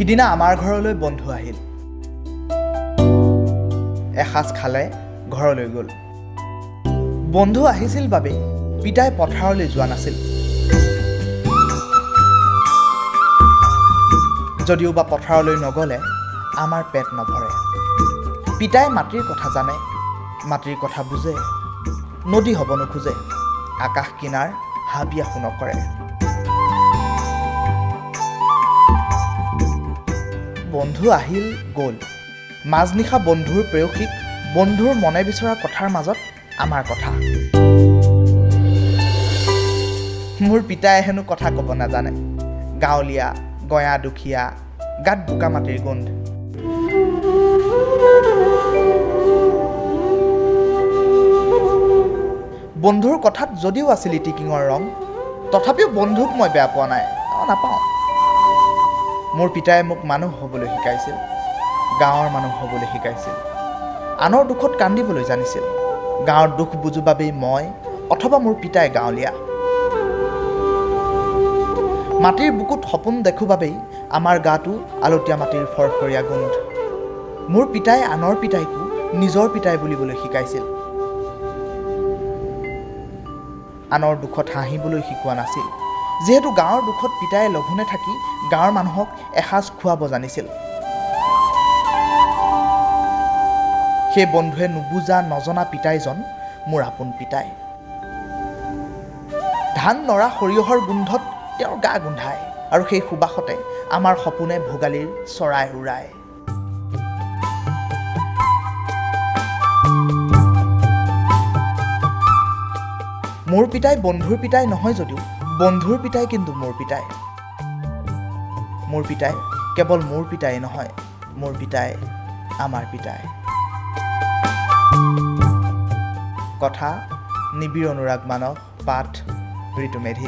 সিদিনা আমাৰ ঘৰলৈ বন্ধু আহিল। এসাঁজ খালে ঘৰলৈ গ'ল। বন্ধু আহিছিল বাবে পিতাই পথাৰলৈ যোৱা নাছিল। যদিও বা পথাৰলৈ নগ'লে আমাৰ পেট নভৰে। পিতাই মাটিৰ কথা জানে, মাটিৰ কথা বুজে, নদী হ'ব নোখোজে, আকাশ কিনাৰ হাবিয়াসো নকৰে। বন্ধু আহিল গ'ল। মাজনিশা বন্ধুৰ প্ৰেয়সীক বন্ধুৰ মনে বিচৰা কথাৰ মাজত আমাৰ কথা। মোৰ পিতাই হেনো কথা ক'ব নাজানে। গাঁৱলীয়া, গঞা দুখীয়া, গাত বোকা মাটিৰ গোন্ধ। বন্ধুৰ কথাত যদিও আছিল ইটিকিঙৰ ৰং, তথাপিও বন্ধুক মই বেয়া পোৱা নাই, নাপাওঁ। মোৰ পিতাই মোক মানুহ হ'বলৈ শিকাইছিল, গাঁৱৰ মানুহ হ'বলৈ শিকাইছিল। আনৰ দুখত কান্দিবলৈ জানিছিল। গাঁৱৰ দুখ বুজো বাবেই মই অথবা মোৰ পিতাই গাঁৱলীয়া। মাটিৰ বুকুত সপোন দেখো বাবেই আমাৰ গাটো আলতীয়া মাটিৰ ফৰফৰীয়া গোন্ধ। মোৰ পিতাই আনৰ পিতাইকো নিজৰ পিতাই বুলিবলৈ শিকাইছিল। আনৰ দুখত হাঁহিবলৈ শিকোৱা নাছিল, যিহেতু গাঁৱৰ দুখত পিতাই লঘোণে থাকি গাঁৱৰ মানুহক এসাঁজ খুৱাব জানিছিল। সেই বন্ধুৱে নুবুজা নজনা পিতাইজন মোৰ আপোন পিতাই। ধান নৰা সৰিয়হৰ গোন্ধত তেওঁৰ গা গোন্ধায়, আৰু সেই সুবাসতে আমাৰ সপোনে ভোগালীৰ চৰাই উৰায়। মোৰ পিতাই বন্ধুৰ পিতাই নহয় যদিও বন্ধুৰ পিতাই কিন্তু মোৰ পিতাই। মোৰ পিতাই কেৱল মোৰ পিতাই নহয়, মোৰ পিতাই আমাৰ পিতাই। কথা নিবিড় অনুৰাগ মানস, পাঠ ঋতুমেধি।